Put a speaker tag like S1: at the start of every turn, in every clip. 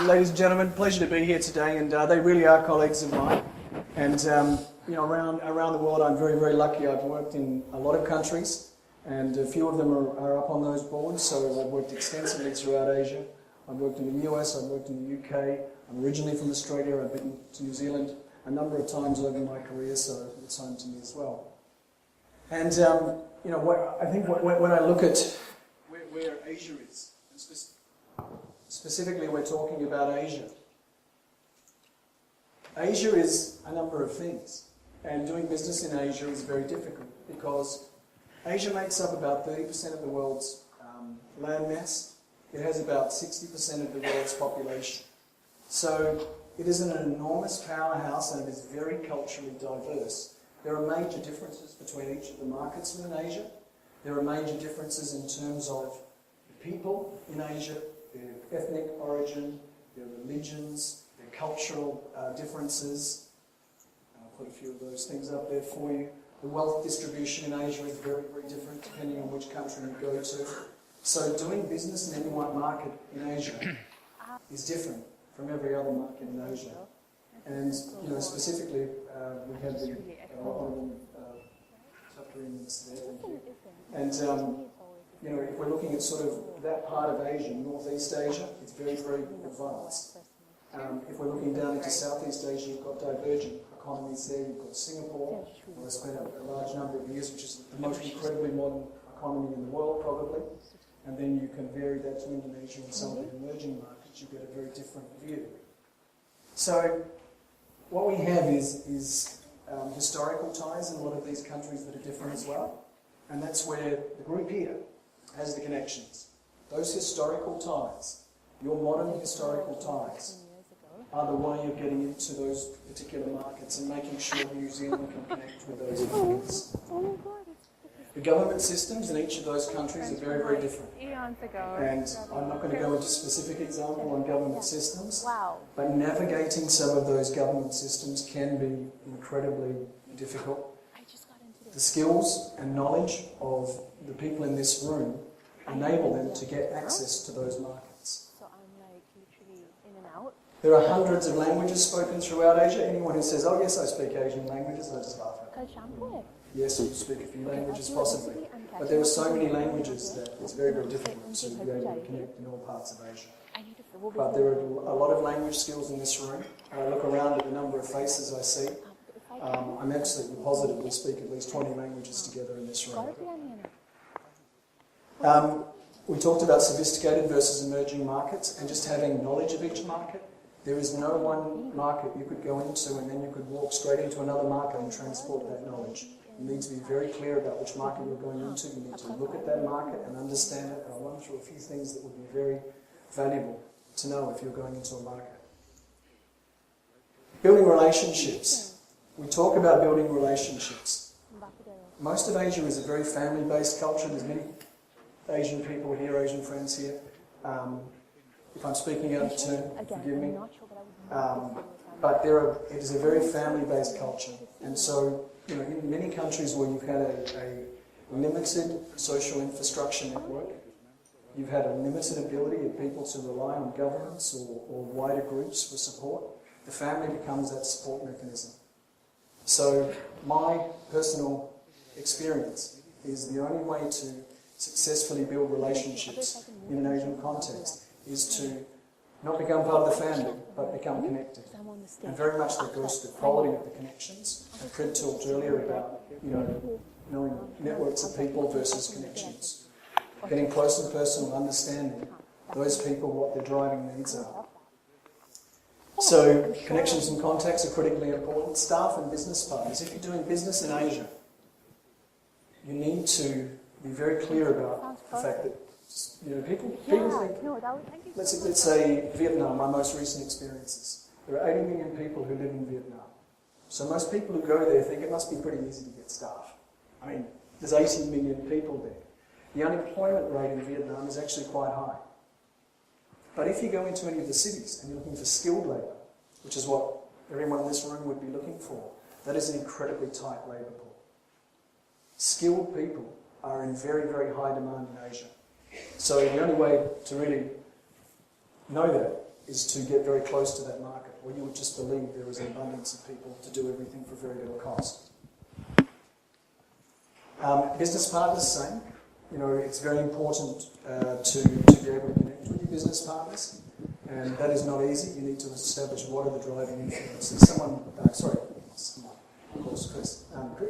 S1: ladies and gentlemen, pleasure to be here today, and they really are colleagues of mine. And you know, around the world, I'm very, very lucky. I've worked in a lot of countries, and a few of them are up on those boards. So I've worked extensively throughout Asia. I've worked in the US, I've worked in the UK. I'm originally from Australia. I've been to New Zealand a number of times over my career, so it's home to me as well. And you know, I think when I look at where Asia is, and specifically we're talking about Asia. Asia is a number of things, and doing business in Asia is very difficult because Asia makes up about 30% of the world's land mass. It has about 60% of the world's population. So it is an enormous powerhouse, and it is very culturally diverse. There are major differences between each of the markets within Asia. There are major differences in terms of the people in Asia, their ethnic origin, their religions, their cultural differences. I'll put a few of those things up there for you. The wealth distribution in Asia is very, very different depending on which country you go to. So doing business in any one market in Asia is different from every other market in Asia. And you know, specifically, we have the subterraneans there, thank you. And you know, if we're looking at sort of that part of Asia, Northeast Asia, it's very, very advanced. If we're looking down into Southeast Asia, you've got divergent economies there. You've got Singapore, where I spent a large number of years, which is the most incredibly modern economy in the world, probably. And then you can vary that to Indonesia and some of the emerging markets. You get a very different view. So what we have is historical ties in a lot of these countries that are different as well. And that's where the group here has the connections. Those historical ties, your modern historical ties, are the way of getting into those particular markets and making sure New Zealand can connect with those markets. The government systems in each of those countries are very, very different. And I'm not going to go into specific example on government systems, but navigating some of those government systems can be incredibly difficult. The skills and knowledge of the people in this room enable them to get access to those markets. There are hundreds of languages spoken throughout Asia. Anyone who says, oh yes, I speak Asian languages, I just laugh at them. Yes, you speak a few languages possibly, but there are so many languages that it's very, very difficult to be able to connect in all parts of Asia. But there are a lot of language skills in this room. I look around at the number of faces I see. I'm absolutely positive we speak at least 20 languages together in this room. We talked about sophisticated versus emerging markets and just having knowledge of each market. There is no one market you could go into and then you could walk straight into another market and transport that knowledge. You need to be very clear about which market you're going into. You need to look at that market and understand it. I'll run through a few things that would be very valuable to know if you're going into a market. Building relationships. We talk about building relationships. Most of Asia is a very family-based culture. There's many Asian people here, Asian friends here. If I'm speaking out of turn, forgive me. But it is a very family-based culture. And so, you know, in many countries where you've had a limited social infrastructure network, you've had a limited ability of people to rely on governments or wider groups for support, the family becomes that support mechanism. So my personal experience is the only way to successfully build relationships in an Asian context is to not become part of the family, but become connected. And very much that goes to the quality of the connections. And Fred talked earlier about, you know, knowing networks of people versus connections. Getting close and personal, understanding those people, what their driving needs are. So connections and contacts are critically important. Staff and business partners. If you're doing business in Asia, you need to be very clear about the fact that, you know, people think, let's say Vietnam, my most recent experiences. There are 80 million people who live in Vietnam. So most people who go there think it must be pretty easy to get staff. I mean, there's 80 million people there. The unemployment rate in Vietnam is actually quite high. But if you go into any of the cities and you're looking for skilled labour, which is what everyone in this room would be looking for, that is an incredibly tight labour pool. Skilled people are in very, very high demand in Asia. So the only way to really know that is to get very close to that market, or you would just believe there is an abundance of people to do everything for very little cost. Business partners, same. You know, it's very important to be able to connect with your business partners, and that is not easy. You need to establish what are the driving influences. Of course, Chris.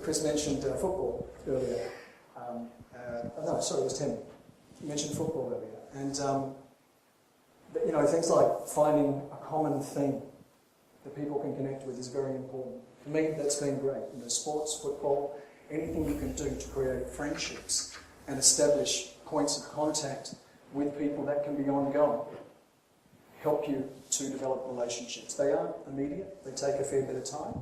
S1: Chris mentioned football earlier. No, sorry, it was Tim. You mentioned football earlier. And, you know, things like finding a common theme that people can connect with is very important. For me, that's been great. You know, sports, football, anything you can do to create friendships and establish points of contact with people that can be ongoing help you to develop relationships. They aren't immediate, they take a fair bit of time.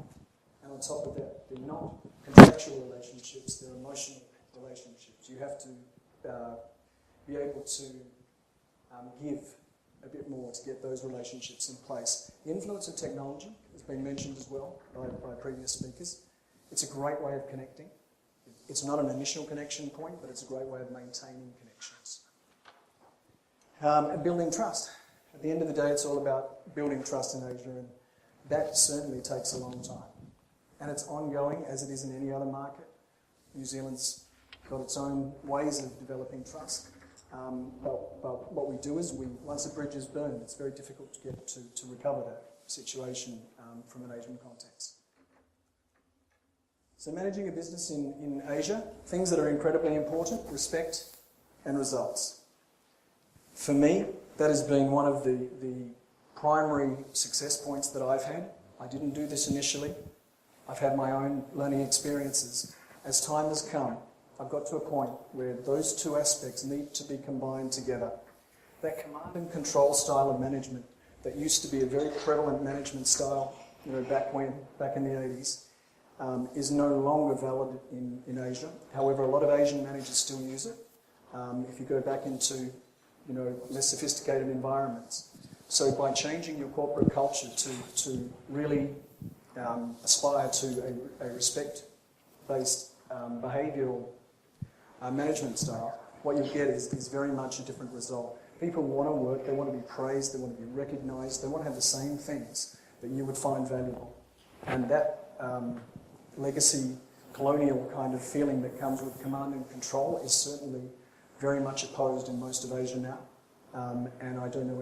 S1: And on top of that, they're not contractual relationships, they're emotional relationships. You have to be able to give a bit more to get those relationships in place. The influence of technology has been mentioned as well by previous speakers. It's a great way of connecting. It's not an initial connection point, but it's a great way of maintaining connections. And building trust. At the end of the day, it's all about building trust in Asia, and that certainly takes a long time. And it's ongoing, as it is in any other market. New Zealand's got its own ways of developing trust. But what we do is, once a bridge is burned, it's very difficult to get to recover that situation from an Asian context. So managing a business in Asia, things that are incredibly important: respect and results. For me, that has been one of the primary success points that I've had. I didn't do this initially. I've had my own learning experiences. As time has come, I've got to a point where those two aspects need to be combined together. That command and control style of management that used to be a very prevalent management style, you know, back in the 80s, is no longer valid in Asia. However, a lot of Asian managers still use it. If you go back into, you know, less sophisticated environments. So by changing your corporate culture to really aspire to a respect-based behavioural management style, what you get is very much a different result. People want to work, they want to be praised, they want to be recognised, they want to have the same things that you would find valuable. And that legacy colonial kind of feeling that comes with command and control is certainly very much opposed in most of Asia now. And I don't know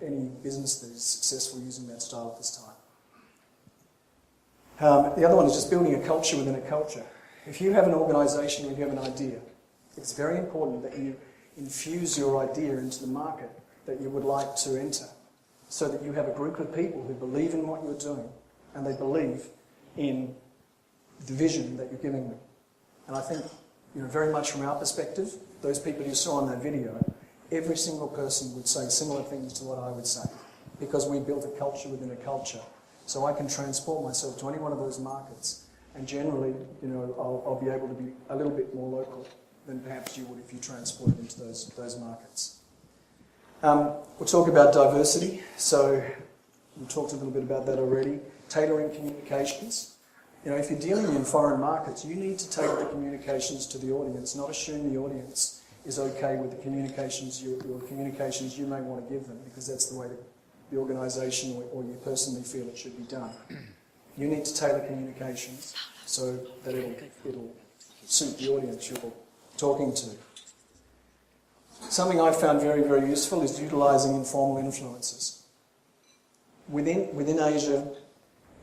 S1: any business that is successful using that style at this time. The other one is just building a culture within a culture. If you have an organisation or you have an idea, it's very important that you infuse your idea into the market that you would like to enter, so that you have a group of people who believe in what you're doing and they believe in the vision that you're giving them. And I think, you know, very much from our perspective, those people you saw in that video, every single person would say similar things to what I would say, because we built a culture within a culture. So I can transport myself to any one of those markets, and generally, you know, I'll be able to be a little bit more local than perhaps you would if you transported into those markets. We'll talk about diversity. So we talked a little bit about that already. Tailoring communications. You know, if you're dealing in foreign markets, you need to tailor the communications to the audience, not assume the audience is okay with the communications your communications you may want to give them, because that's the way that the organisation or you personally feel it should be done. You need to tailor communications so that it'll suit the audience you're talking to. Something I've found very, very useful is utilising informal influences. Within Asia,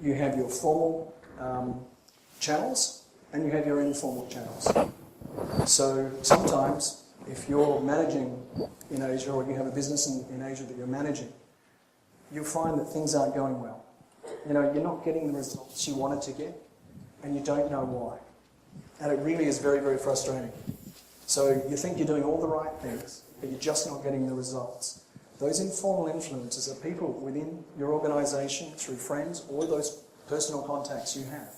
S1: you have your formal channels and you have your informal channels. So sometimes, if you're managing in Asia, or you have a business in Asia that you're managing, you'll find that things aren't going well. You know, you're not getting the results you wanted to get, and you don't know why. And it really is very, very frustrating. So you think you're doing all the right things, but you're just not getting the results. Those informal influences are people within your organisation, through friends, or those personal contacts you have,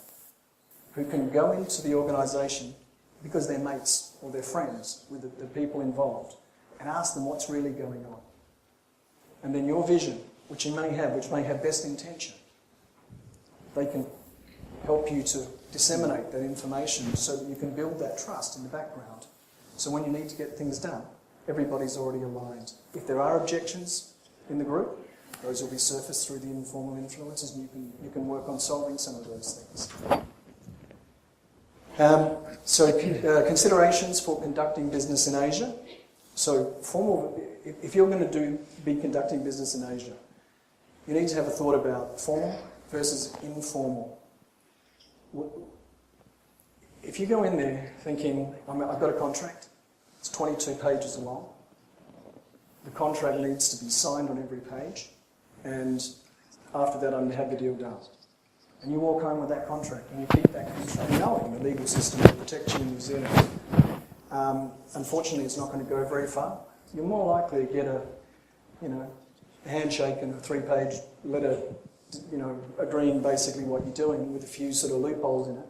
S1: who can go into the organisation because they're mates or they're friends with the people involved, and ask them what's really going on. And then your vision, which may have best intention, they can help you to disseminate that information so that you can build that trust in the background. So when you need to get things done, everybody's already aligned. If there are objections in the group, Those will be surfaced through the informal influences, and you can work on solving some of those things. Considerations for conducting business in Asia. So if you're going to be conducting business in Asia, you need to have a thought about formal versus informal. If you go in there thinking, I've got a contract, it's 22 pages long, the contract needs to be signed on every page, and after that I'm going to have the deal done. And you walk home with that contract, and you keep that contract knowing the legal system will protect you in New Zealand. Unfortunately, it's not going to go very far. You're more likely to get a handshake and a 3-page letter, agreeing basically what you're doing with a few sort of loopholes in it.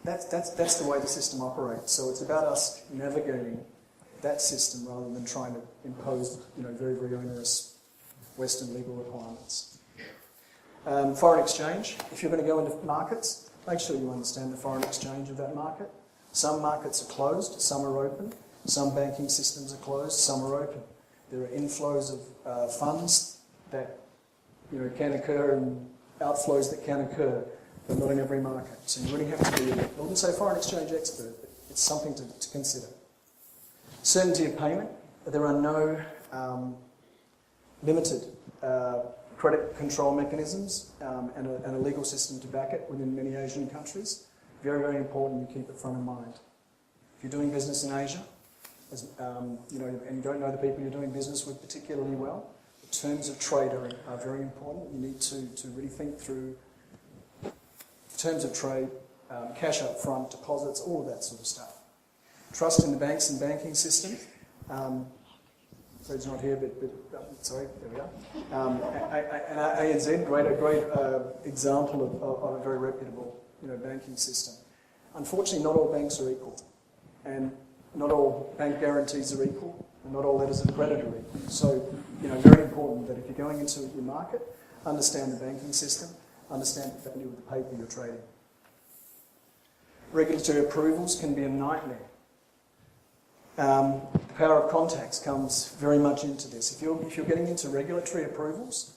S1: That's the way the system operates. So it's about us navigating that system rather than trying to impose, very, very onerous Western legal requirements. Foreign exchange. If you're going to go into markets, make sure you understand the foreign exchange of that market. Some markets are closed, some are open. Some banking systems are closed, some are open. There are inflows of funds that can occur and outflows that can occur, but not in every market. So you really have to be, I wouldn't say foreign exchange expert, but it's something to consider. Certainty of payment. There are no limited credit control mechanisms and a legal system to back it within many Asian countries. Very, very important you keep it front of mind. If you're doing business in Asia, and you don't know the people you're doing business with particularly well, the terms of trade are very important. You need to really think through terms of trade, cash up front, deposits, all of that sort of stuff. Trust in the banks and banking system. Fred's not here, but sorry, there we are. And ANZ, a great example of a very reputable banking system. Unfortunately, not all banks are equal, and not all bank guarantees are equal, and not all letters of credit are equal. So, very important that if you're going into your market, understand the banking system, understand the value of the paper you're trading. Regulatory approvals can be a nightmare. The power of contacts comes very much into this. If you're getting into regulatory approvals,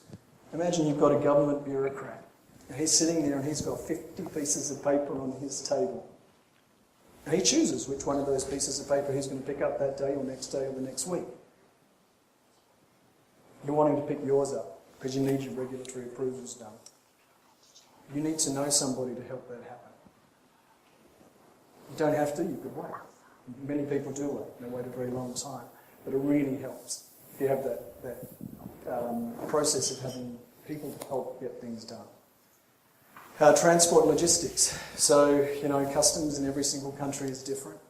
S1: imagine you've got a government bureaucrat, and he's sitting there and he's got 50 pieces of paper on his table. And he chooses which one of those pieces of paper he's going to pick up that day or next day or the next week. You want him to pick yours up because you need your regulatory approvals done. You need to know somebody to help that happen. You don't have to, you could wait. Many people do wait, and they wait a very long time. But it really helps if you have that process of having people to help get things done. Transport and logistics. So, customs in every single country is different.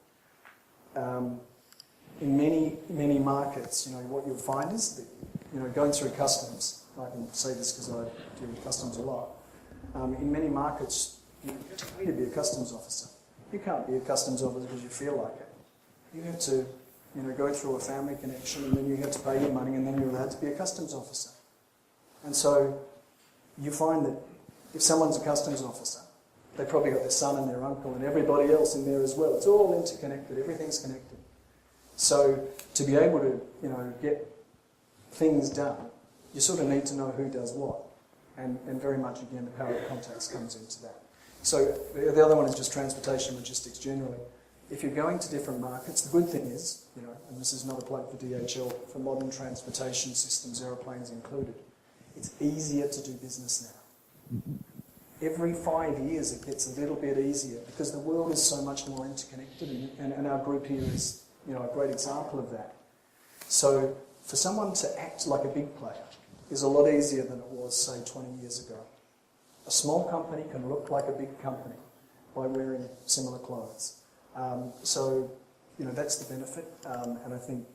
S1: In many markets, what you'll find is that, going through customs, I can say this because I deal with customs a lot, in many markets, you have to pay to be a customs officer. You can't be a customs officer because you feel like it. You have to, go through a family connection, and then you have to pay your money, and then you're allowed to be a customs officer. And so you find that if someone's a customs officer, they've probably got their son and their uncle and everybody else in there as well. It's all interconnected. Everything's connected. So to be able to, get things done, you sort of need to know who does what. And very much, again, the power of contacts comes into that. So the other one is just transportation logistics generally. If you're going to different markets, the good thing is, and this is not a plug for DHL, for modern transportation systems, aeroplanes included, it's easier to do business now. Every 5 years it gets a little bit easier because the world is so much more interconnected, and our group here is a great example of that. So for someone to act like a big player is a lot easier than it was, say, 20 years ago. A small company can look like a big company by wearing similar clothes. So that's the benefit, and I think,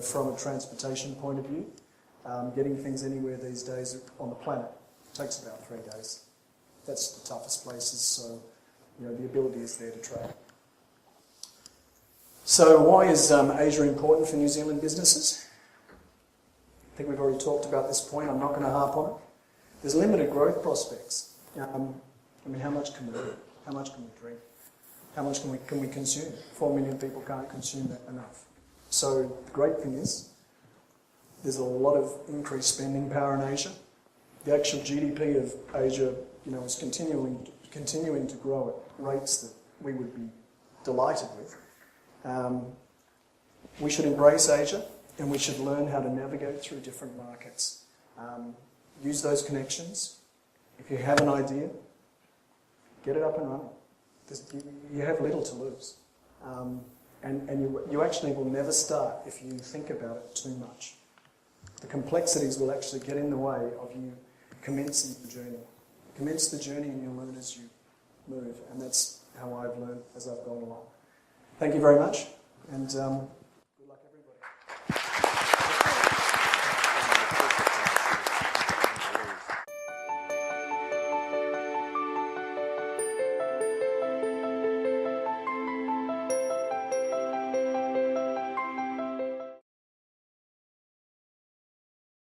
S1: from a transportation point of view, getting things anywhere these days on the planet takes about 3 days. That's the toughest places, so the ability is there to trade. So why is Asia important for New Zealand businesses? I think we've already talked about this point. I'm not going to harp on it. There's limited growth prospects. How much can we eat? How much can we drink? How much can we consume? 4 million people can't consume that enough. So the great thing is, There's a lot of increased spending power in Asia. The actual GDP of Asia, is continuing to grow at rates that we would be delighted with. We should embrace Asia, and we should learn how to navigate through different markets. Use those connections. If you have an idea, get it up and running. You have little to lose. And you actually will never start if you think about it too much. The complexities will actually get in the way of you commencing the journey. Commence the journey and you'll learn as you move. And that's how I've learned as I've gone along. Thank you very much. And